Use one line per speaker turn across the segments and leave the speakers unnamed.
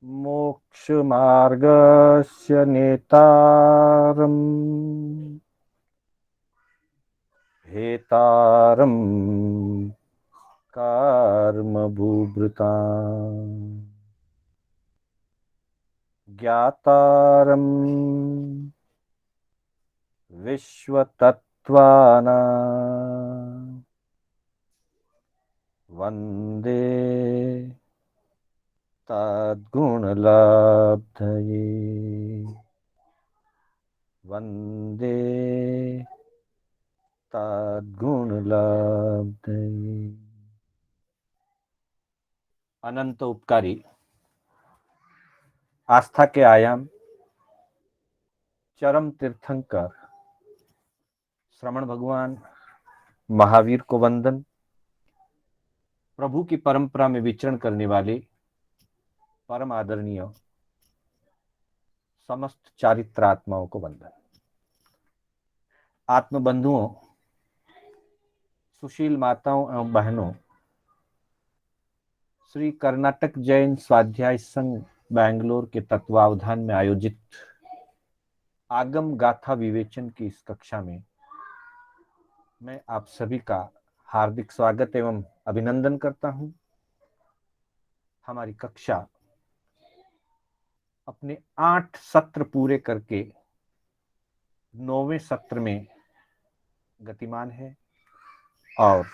मोक्षमार्गस्य नेतारम् हेतारम् कर्मभूभृताम् ज्ञातारम् विश्वतत्त्वानां वन्दे तद्गुणलब्धये वन्दे तद्गुणलब्धये। अनंत उपकारी आस्था के आयाम चरम तीर्थंकर श्रमण भगवान महावीर को वंदन। प्रभु की परंपरा में विचरण करने वाले परम आदरणीय समस्त चारित्र आत्माओं को वंदन। आत्मबंधुओं, सुशील माताओं एवं बहनों, श्री कर्नाटक जैन स्वाध्याय संघ बैंगलोर के तत्वावधान में आयोजित आगम गाथा विवेचन की इस कक्षा में मैं आप सभी का हार्दिक स्वागत एवं अभिनंदन करता हूं। हमारी कक्षा अपने 8 सत्र पूरे करके 9वें सत्र में गतिमान है और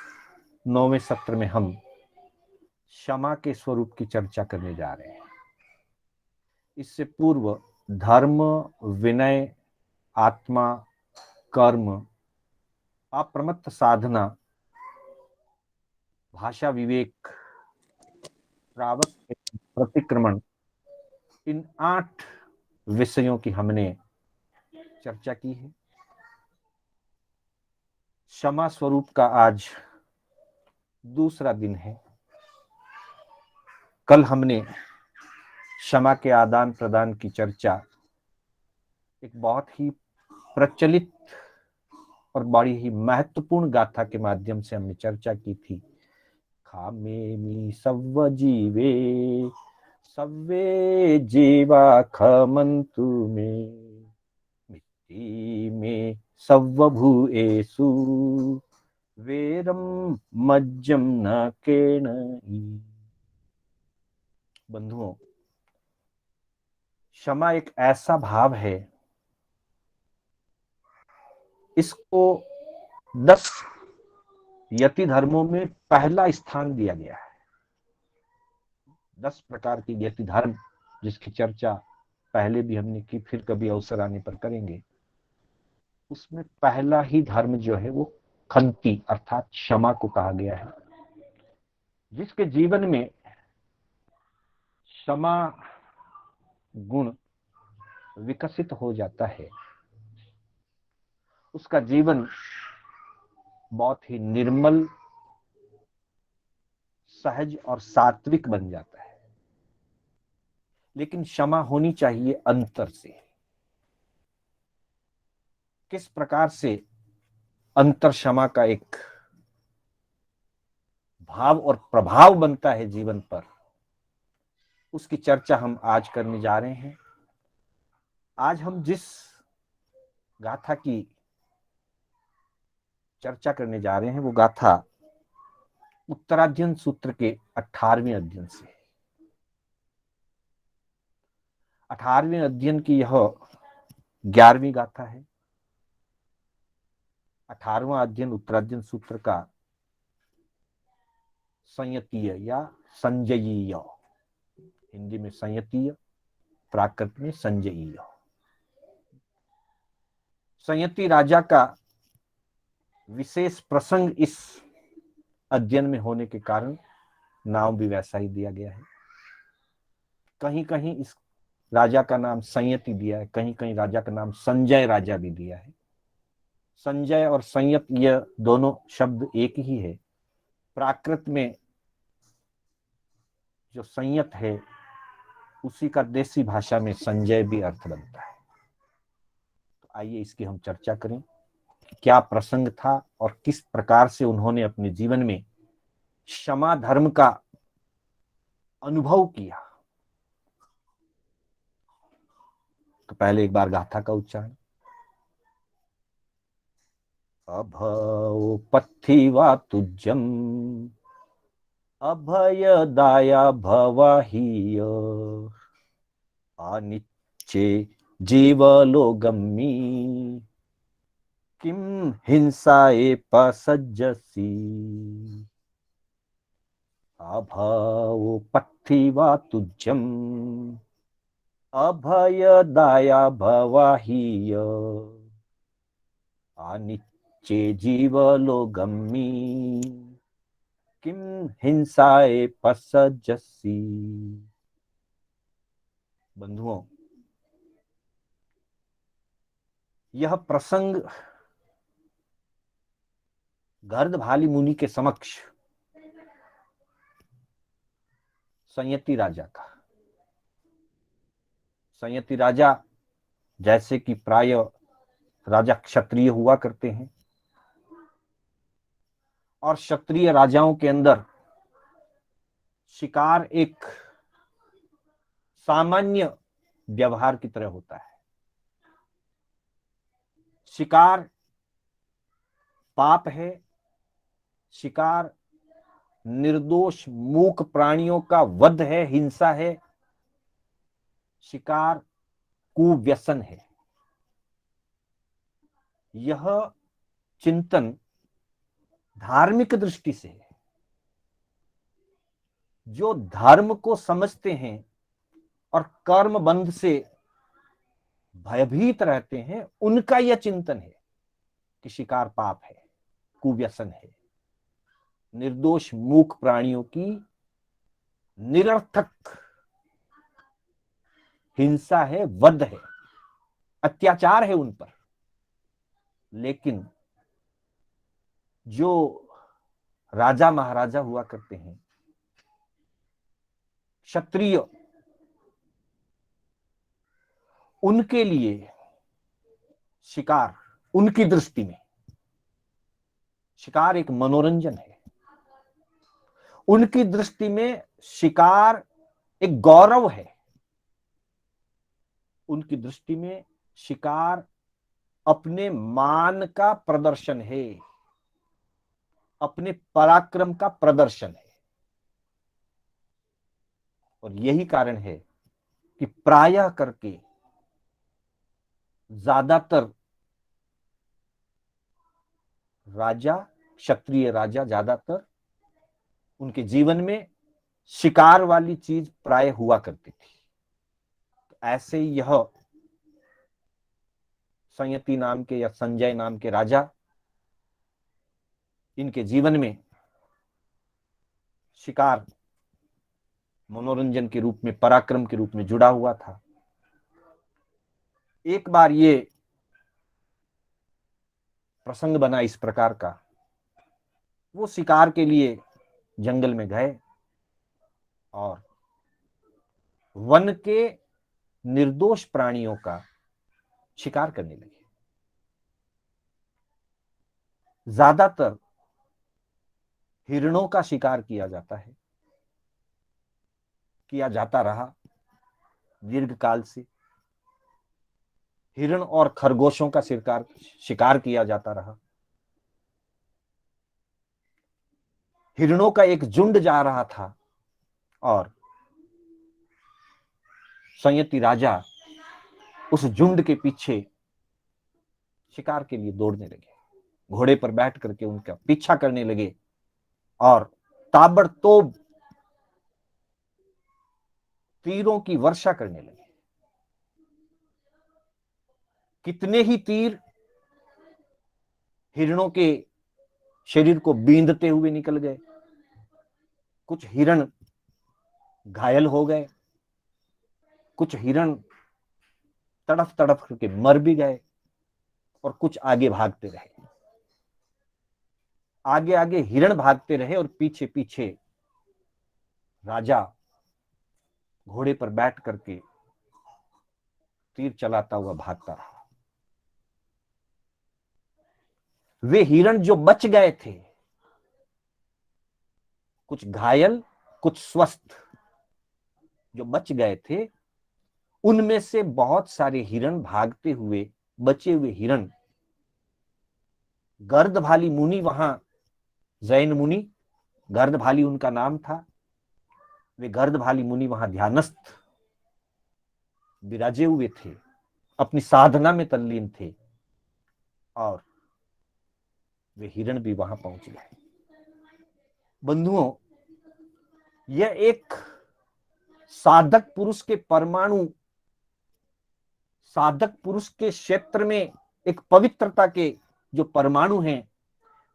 9वें सत्र में हम क्षमा के स्वरूप की चर्चा करने जा रहे हैं। इससे पूर्व धर्म, विनय, आत्मा, कर्म, अप्रमत्त साधना, भाषा विवेक, श्रावक, प्रतिक्रमण, इन 8 विषयों की हमने चर्चा की है। क्षमा स्वरूप का आज दूसरा दिन है। कल हमने क्षमा के आदान प्रदान की चर्चा एक बहुत ही प्रचलित और बड़ी ही महत्वपूर्ण गाथा के माध्यम से हमने चर्चा की थी। खामेमि सव्व जीवे सव्वे जीवा खमन्तु मे मिट्टी में सव्व भूएषु वेरम मज्जम न केणई। बंधुओं, क्षमा एक ऐसा भाव है, इसको 10 यति धर्मों में पहला स्थान दिया गया है। 10 प्रकार की यति धर्म जिसकी चर्चा पहले भी हमने की, फिर कभी अवसर आने पर करेंगे। उसमें पहला ही धर्म जो है वो खंती अर्थात क्षमा को कहा गया है। जिसके जीवन में क्षमा गुण विकसित हो जाता है, उसका जीवन बहुत ही निर्मल, सहज और सात्विक बन जाता है। लेकिन क्षमा होनी चाहिए अंतर से। किस प्रकार से अंतर क्षमा का एक भाव और प्रभाव बनता है जीवन पर, उसकी चर्चा हम आज करने जा रहे हैं। आज हम जिस गाथा की चर्चा करने जा रहे हैं वो गाथा उत्तराध्ययन सूत्र के 18वें अध्ययन से। 18वें अध्ययन की यह 11वीं गाथा है। 18वां अध्ययन उत्तराध्ययन सूत्र का संयतीय या संजयीय, हिंदी में संयतीय, प्राकृत में संजयीय। संयति राजा का विशेष प्रसंग इस अध्ययन में होने के कारण नाम भी वैसा ही दिया गया है। कहीं कहीं इस राजा का नाम संयति दिया है, कहीं कहीं राजा का नाम संजय राजा भी दिया है। संजय और संयत यह दोनों शब्द एक ही है। प्राकृत में जो संयत है उसी का देसी भाषा में संजय भी अर्थ बनता है। तो आइए इसकी हम चर्चा करें। क्या प्रसंग था और किस प्रकार से उन्होंने अपने जीवन में क्षमा धर्म का अनुभव किया। तो पहले एक बार गाथा का उच्चारण। अभौ पथिवा तुज्यम अभयदाया भवाहीय अनिच्चे जीवलोगम्मि किम हिंसाए पसज्जसि। अभौ पथिवा तुज्यम अभयदाया भवाहीय अनिच्चे जीवलोगम्मि किम हिंसाए पसज्जसि। बंधुओं, यह प्रसंग गर्दभाली मुनि के समक्ष संयति राजा का। संयति राजा जैसे कि प्राय राजा क्षत्रिय हुआ करते हैं, और क्षत्रिय राजाओं के अंदर शिकार एक सामान्य व्यवहार की तरह होता है। शिकार पाप है, शिकार निर्दोष मूक प्राणियों का वध है, हिंसा है, शिकार कुव्यसन है। यह चिंतन धार्मिक दृष्टि से है। जो धर्म को समझते हैं और कर्म बंध से भयभीत रहते हैं, उनका यह चिंतन है कि शिकार पाप है, कुव्यसन है, निर्दोष मूक प्राणियों की निरर्थक हिंसा है, वध है, अत्याचार है उन पर। लेकिन जो राजा महाराजा हुआ करते हैं, क्षत्रिय, उनके लिए शिकार, उनकी दृष्टि में शिकार एक मनोरंजन है। उनकी दृष्टि में शिकार एक गौरव है। उनकी दृष्टि में शिकार अपने मान का प्रदर्शन है, अपने पराक्रम का प्रदर्शन है। और यही कारण है कि प्रायः करके ज्यादातर राजा, क्षत्रिय राजा, ज्यादातर उनके जीवन में शिकार वाली चीज प्राय हुआ करती थी। तो ऐसे यह संयति नाम के या संजय नाम के राजा, इनके जीवन में शिकार मनोरंजन के रूप में, पराक्रम के रूप में जुड़ा हुआ था। एक बार ये प्रसंग बना इस प्रकार का, वो शिकार के लिए जंगल में गए और वन के निर्दोष प्राणियों का शिकार करने लगे। ज्यादातर हिरणों का शिकार किया जाता है, किया जाता रहा दीर्घ काल से। हिरण और खरगोशों का शिकार किया जाता रहा। हिरणों का एक झुंड जा रहा था और संयति राजा उस झुंड के पीछे शिकार के लिए दौड़ने लगे। घोड़े पर बैठ करके उनका पीछा करने लगे और ताबड़तोड़ तीरों की वर्षा करने लगे। कितने ही तीर हिरणों के शरीर को बींधते हुए निकल गए। कुछ हिरण घायल हो गए, कुछ हिरण तड़फ तड़फ करके मर भी गए, और कुछ आगे भागते रहे। आगे आगे हिरण भागते रहे और पीछे पीछे राजा घोड़े पर बैठ करके तीर चलाता हुआ भागता रहा। वे हिरण जो बच गए थे, कुछ घायल कुछ स्वस्थ, जो बच गए थे, उनमें से बहुत सारे हिरण भागते हुए, बचे हुए हिरण, गर्दभाली मुनि वहां, जैन मुनि, गर्दभाली उनका नाम था, वे गर्दभाली मुनि वहां ध्यानस्थ विराजे हुए थे, अपनी साधना में तल्लीन थे, और वे हिरण भी वहां पहुंच गए। बंधुओं, यह एक साधक पुरुष के परमाणु, साधक पुरुष के क्षेत्र में एक पवित्रता के जो परमाणु हैं,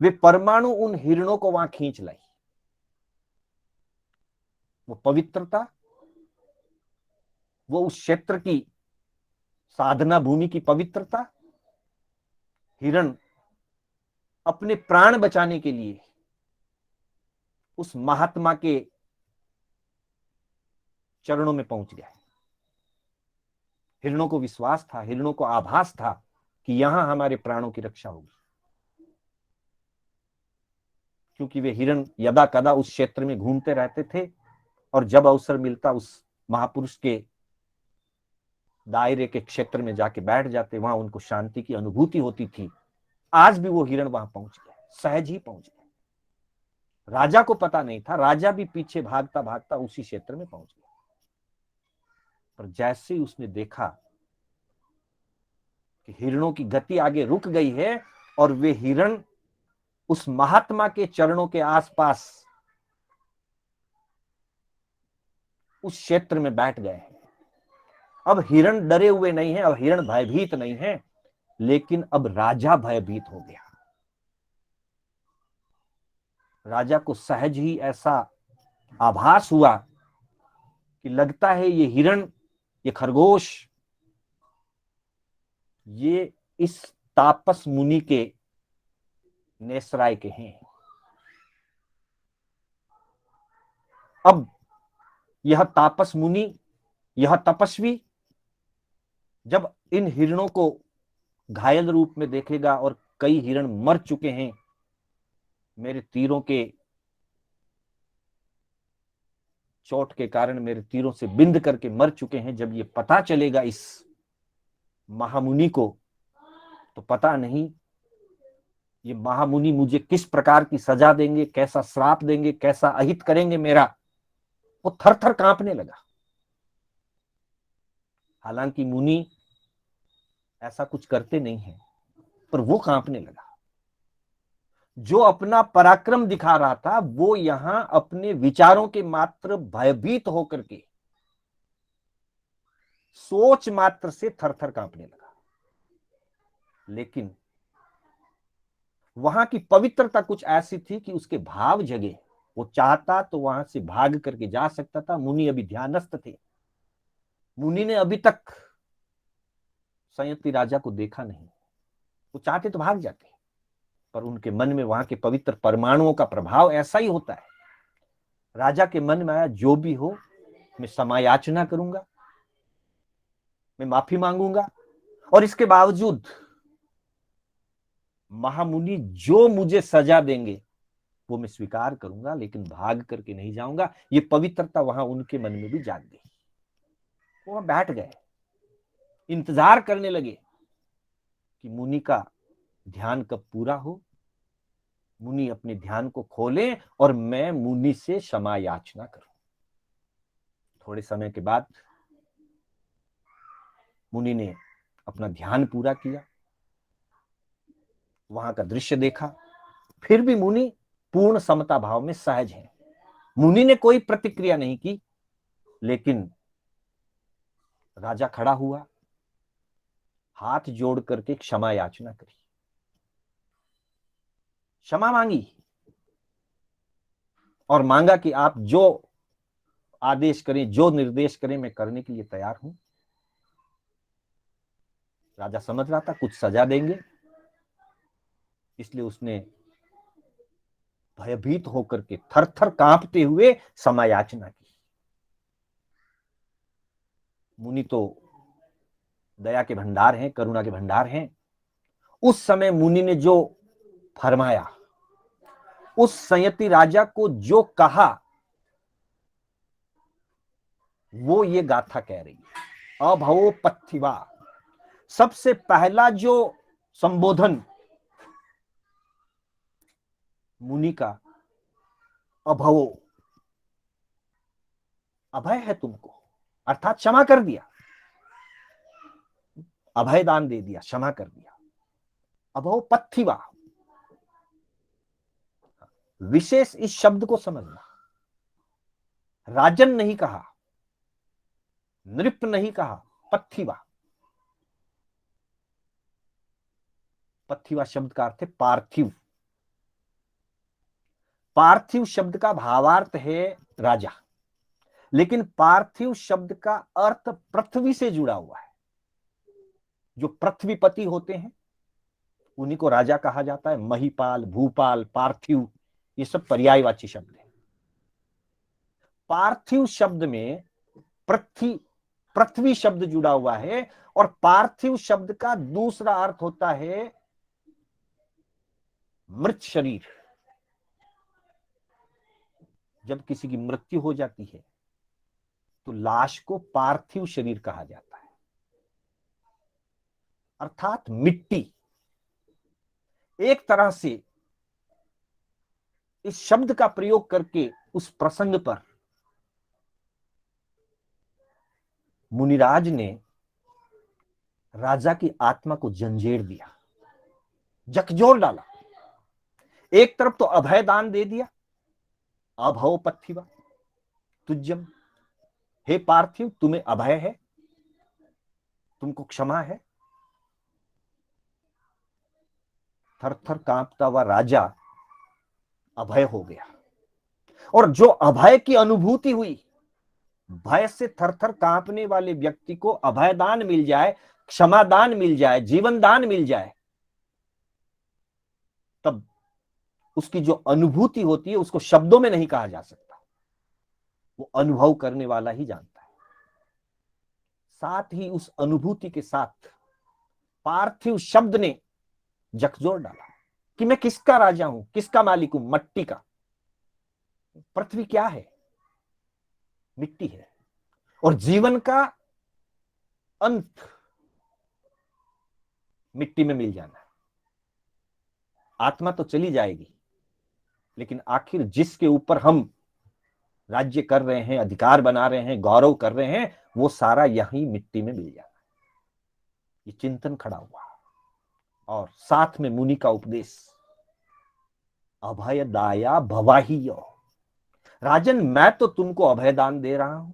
वे परमाणु उन हिरणों को वहां खींच लाई। वो पवित्रता, वो उस क्षेत्र की साधना भूमि की पवित्रता, हिरण अपने प्राण बचाने के लिए उस महात्मा के चरणों में पहुंच गया। हिरणों को विश्वास था, हिरणों को आभास था कि यहां हमारे प्राणों की रक्षा होगी, क्योंकि वे हिरण यदा कदा उस क्षेत्र में घूमते रहते थे, और जब अवसर मिलता उस महापुरुष के दायरे के क्षेत्र में जाके बैठ जाते, वहां उनको शांति की अनुभूति होती थी। आज भी वो हिरण वहां पहुंच गए, सहज ही पहुंच गए। राजा को पता नहीं था, राजा भी पीछे भागता भागता उसी क्षेत्र में पहुंच गया। पर जैसे ही उसने देखा कि हिरणों की गति आगे रुक गई है और वे हिरण उस महात्मा के चरणों के आसपास उस क्षेत्र में बैठ गए हैं, अब हिरण डरे हुए नहीं है, अब हिरण भयभीत नहीं है, लेकिन अब राजा भयभीत हो गया। राजा को सहज ही ऐसा आभास हुआ कि लगता है ये हिरण, ये खरगोश, ये इस तापस मुनि के नेसराय के हैं। अब यह तापस मुनि, यह तपस्वी जब इन हिरणों को घायल रूप में देखेगा, और कई हिरण मर चुके हैं, मेरे तीरों के चोट के कारण मेरे तीरों से बिंद करके मर चुके हैं, जब ये पता चलेगा इस महामुनि को, तो पता नहीं ये महामुनि मुझे किस प्रकार की सजा देंगे, कैसा श्राप देंगे, कैसा अहित करेंगे मेरा। वो थर थर कांपने लगा। हालांकि मुनि ऐसा कुछ करते नहीं है, पर वो कांपने लगा। जो अपना पराक्रम दिखा रहा था, वो यहां अपने विचारों के मात्र भयभीत होकर के सोच मात्र से थर थर कांपने लगा। लेकिन वहां की पवित्रता कुछ ऐसी थी कि उसके भाव जगे। वो चाहता तो वहां से भाग करके जा सकता था। मुनि अभी ध्यानस्थ थे। मुनि ने अभी तक संयति राजा को देखा नहीं। वो चाहते तो भाग जाते, पर उनके मन में वहां के पवित्र परमाणुओं का प्रभाव ऐसा ही होता है। राजा के मन में आया, जो भी हो मैं समायाचना करूंगा, मैं माफी मांगूंगा, और इसके बावजूद महामुनि जो मुझे सजा देंगे वो मैं स्वीकार करूंगा, लेकिन भाग करके नहीं जाऊंगा। ये पवित्रता वहां उनके मन में भी जाग गई। वो वहां बैठ गए, इंतजार करने लगे कि मुनि का ध्यान कब पूरा हो, मुनि अपने ध्यान को खोले और मैं मुनि से क्षमा याचना करूं। थोड़े समय के बाद मुनि ने अपना ध्यान पूरा किया, वहां का दृश्य देखा। फिर भी मुनि पूर्ण समता भाव में सहज है। मुनि ने कोई प्रतिक्रिया नहीं की, लेकिन राजा खड़ा हुआ, हाथ जोड़ करके क्षमा याचना करी, क्षमा मांगी, और मांगा कि आप जो आदेश करें, जो निर्देश करें, मैं करने के लिए तैयार हूं। राजा समझ रहा था कुछ सजा देंगे, इसलिए उसने भयभीत होकर के थर थर कांपते हुए क्षमा याचना की। मुनि तो दया के भंडार हैं, करुणा के भंडार हैं। उस समय मुनि ने जो फरमाया, उस संयति राजा को जो कहा, वो ये गाथा कह रही है। अभवो पथिवा। सबसे पहला जो संबोधन मुनि का, अभवो, अभय है तुमको, अर्थात क्षमा कर दिया, अभय दान दे दिया, क्षमा कर दिया। अभवो पथिवा, विशेष इस शब्द को समझना, राजन नहीं कहा, नृप नहीं कहा, पथिवा। पथिवा शब्द का अर्थ है पार्थिव। पार्थिव शब्द का भावार्थ है राजा, लेकिन पार्थिव शब्द का अर्थ पृथ्वी से जुड़ा हुआ है। जो पृथ्वीपति होते हैं उन्हीं को राजा कहा जाता है। महिपाल, भूपाल, पार्थिव, ये सब पर्यायवाची शब्द है। पार्थिव शब्द में पृथ्वी शब्द जुड़ा हुआ है, और पार्थिव शब्द का दूसरा अर्थ होता है मृत शरीर। जब किसी की मृत्यु हो जाती है तो लाश को पार्थिव शरीर कहा जाता है, अर्थात मिट्टी। एक तरह से इस शब्द का प्रयोग करके उस प्रसंग पर मुनिराज ने राजा की आत्मा को जंजीर दिया, झकझोर डाला। एक तरफ तो अभय दान दे दिया, अभव पथिवा तुज्जम, हे पार्थिव तुम्हें अभय है, तुमको क्षमा है। थर थर कांपता हुआ राजा अभय हो गया, और जो अभय की अनुभूति हुई, भय से थर थर कांपने वाले व्यक्ति को अभय दान मिल जाए, क्षमा दान मिल जाए, जीवन दान मिल जाए, तब उसकी जो अनुभूति होती है उसको शब्दों में नहीं कहा जा सकता, वो अनुभव करने वाला ही जानता है। साथ ही उस अनुभूति के साथ पार्थिव शब्द ने झकझोर डाला कि मैं किसका राजा हूं, किसका मालिक हूं, मट्टी का। पृथ्वी क्या है? मिट्टी है, और जीवन का अंत मिट्टी में मिल जाना है। आत्मा तो चली जाएगी, लेकिन आखिर जिसके ऊपर हम राज्य कर रहे हैं, अधिकार बना रहे हैं, गौरव कर रहे हैं, वो सारा यही मिट्टी में मिल जाना है। ये चिंतन खड़ा हुआ, और साथ में मुनि का उपदेश, अभय दाया भवाहियो। राजन, मैं तो तुमको अभय दान दे रहा हूं,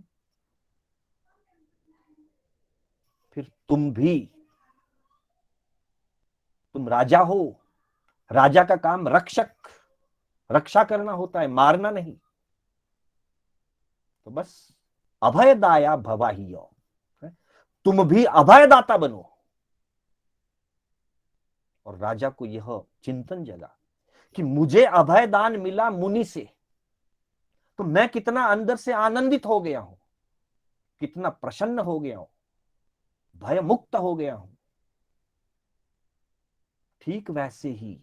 फिर तुम राजा हो। राजा का काम रक्षा करना होता है, मारना नहीं। तो बस अभय दाया भवाहियो, तुम भी अभयदाता बनो। और राजा को यह चिंतन जगा कि मुझे अभय दान मिला मुनि से, तो मैं कितना अंदर से आनंदित हो गया हूं, कितना प्रसन्न हो गया हूं, भय मुक्त हो गया हूं। ठीक वैसे ही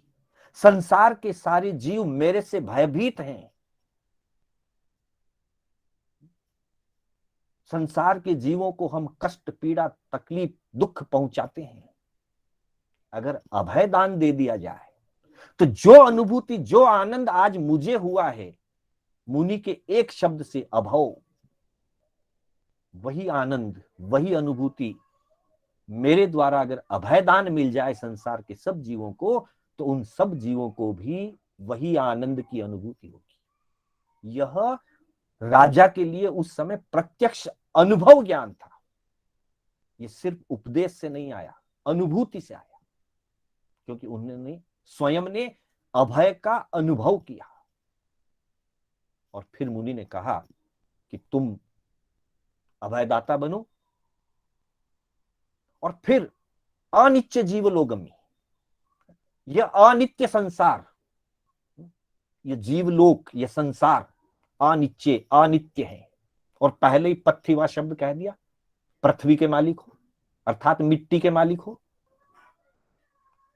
संसार के सारे जीव मेरे से भयभीत हैं। संसार के जीवों को हम कष्ट, पीड़ा, तकलीफ, दुख पहुंचाते हैं। अगर अभय दान दे दिया जाए तो जो अनुभूति, जो आनंद आज मुझे हुआ है मुनि के एक शब्द से अभव, वही आनंद, वही अनुभूति मेरे द्वारा अगर अभय दान मिल जाए संसार के सब जीवों को, तो उन सब जीवों को भी वही आनंद की अनुभूति होगी। यह राजा के लिए उस समय प्रत्यक्ष अनुभव ज्ञान था। ये सिर्फ उपदेश से नहीं आया, अनुभूति से आया, क्योंकि उन्होंने स्वयं ने अभय का अनुभव किया। और फिर मुनि ने कहा कि तुम अभयदाता बनो, और फिर अनित्य जीवलोगमी, यह अनित्य संसार, ये जीवलोक, ये संसार अनित्य है। और पहले ही पथिवा शब्द कह दिया, पृथ्वी के मालिक हो, अर्थात मिट्टी के मालिक हो।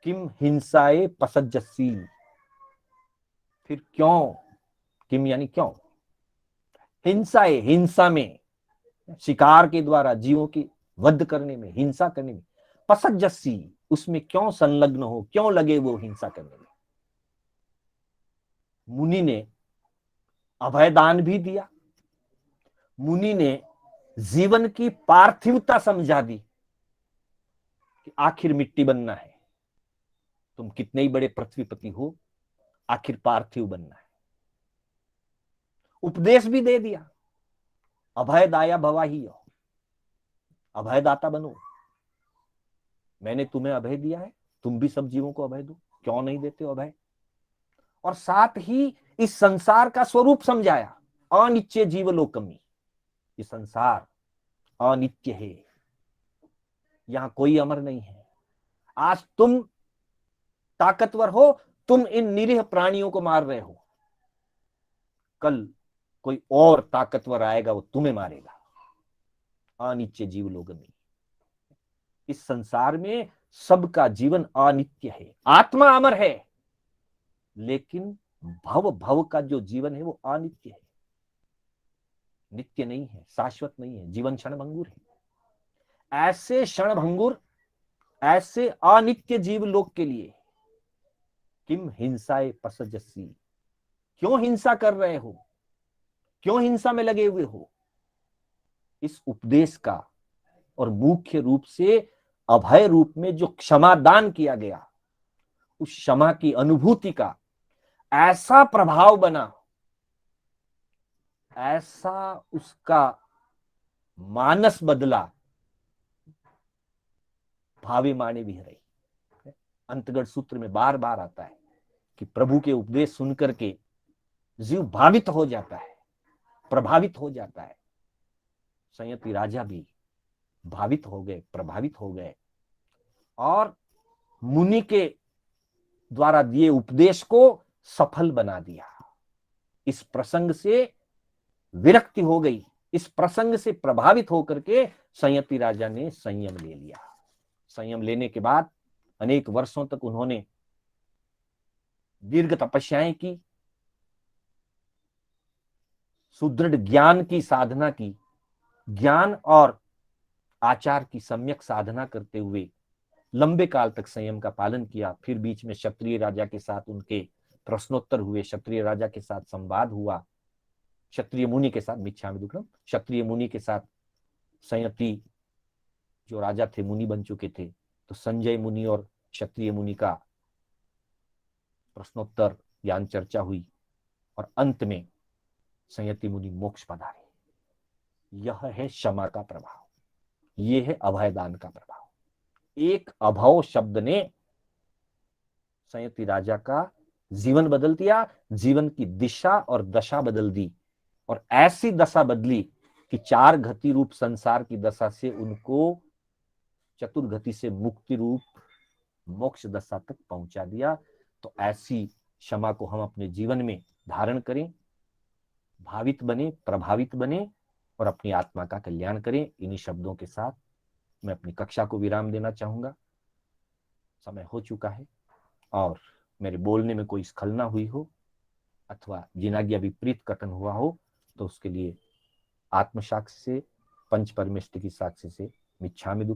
किम हिंसाए पसज्जसी, फिर क्यों, किम यानी क्यों, हिंसाए, हिंसा में, शिकार के द्वारा जीवों की वध करने में, हिंसा करने में पसज्जसी, उसमें क्यों संलग्न हो, क्यों लगे वो हिंसा करने में। मुनि ने अभयदान भी दिया, मुनि ने जीवन की पार्थिवता समझा दी कि आखिर मिट्टी बनना है, तुम कितने ही बड़े पृथ्वीपति हो, आखिर पार्थिव बनना है। उपदेश भी दे दिया, अभयदाया भवाही हो, अभयदाता बनो, मैंने तुम्हें अभय दिया है, तुम भी सब जीवों को अभय दो, क्यों नहीं देते हो अभय। और साथ ही इस संसार का स्वरूप समझाया, अनित्य जीवलोकमी, ये संसार अनित्य है, यहां कोई अमर नहीं है। आज तुम ताकतवर हो, तुम इन निरीह प्राणियों को मार रहे हो, कल कोई और ताकतवर आएगा, वो तुम्हें मारेगा। अनित्य जीवलोकमी, इस संसार में सबका जीवन अनित्य है, आत्मा अमर है, लेकिन भव भव का जो जीवन है वो अनित्य है, नित्य नहीं है, शाश्वत नहीं है, जीवन क्षणभंगुर है। ऐसे क्षणभंगुर, ऐसे अनित्य जीवलोक के लिए किम हिंसाए पसजसी, क्यों हिंसा कर रहे हो, क्यों हिंसा में लगे हुए हो। इस उपदेश का और मुख्य रूप से अभय रूप में जो क्षमादान किया गया, उस क्षमा की अनुभूति का ऐसा प्रभाव बना, ऐसा उसका मानस बदला, भावे माने भी रही। अंतगढ़ सूत्र में बार बार आता है कि प्रभु के उपदेश सुनकर के जीव भावित हो जाता है, प्रभावित हो जाता है। संयति राजा भी भावित हो गए, प्रभावित हो गए, और मुनि के द्वारा दिए उपदेश को सफल बना दिया। इस प्रसंग से विरक्ति हो गई, इस प्रसंग से प्रभावित होकर के संयति राजा ने संयम ले लिया। संयम लेने के बाद अनेक वर्षों तक उन्होंने दीर्घ तपस्याएं की, सुदृढ़ ज्ञान की साधना की, ज्ञान और आचार की सम्यक साधना करते हुए लंबे काल तक संयम का पालन किया। फिर बीच में क्षत्रिय राजा के साथ उनके प्रश्नोत्तर हुए, क्षत्रिय राजा के साथ संवाद हुआ, क्षत्रिय मुनि के साथ, मिच्छामि दुक्कडम, क्षत्रिय मुनि के साथ संयति जो राजा थे मुनि बन चुके थे, तो संजय मुनि और क्षत्रिय मुनि का प्रश्नोत्तर ज्ञान चर्चा हुई, और अंत में संयति मुनि मोक्ष पधारे। यह है क्षमा का प्रभाव, यह है अभयदान का प्रभाव। एक अभव शब्द ने संयति राजा का जीवन बदल दिया, जीवन की दिशा और दशा बदल दी, और ऐसी दशा बदली कि चार गति रूप संसार की दशा से उनको चतुर्गति से मुक्ति रूप मोक्ष दशा तक पहुंचा दिया। तो ऐसी क्षमा को हम अपने जीवन में धारण करें, भावित बने, प्रभावित बने, और अपनी आत्मा का कल्याण करें। इन्हीं शब्दों के साथ मैं अपनी कक्षा को विराम देना चाहूंगा। समय हो चुका है, और मेरे बोलने में कोई स्खलना हुई हो अथवा जिनाज्ञा विपरीत कथन हुआ हो, तो उसके लिए आत्मसाक्ष्य से, पंच परमेष्टि की साक्ष्य से मिच्छामि दुक्कडम।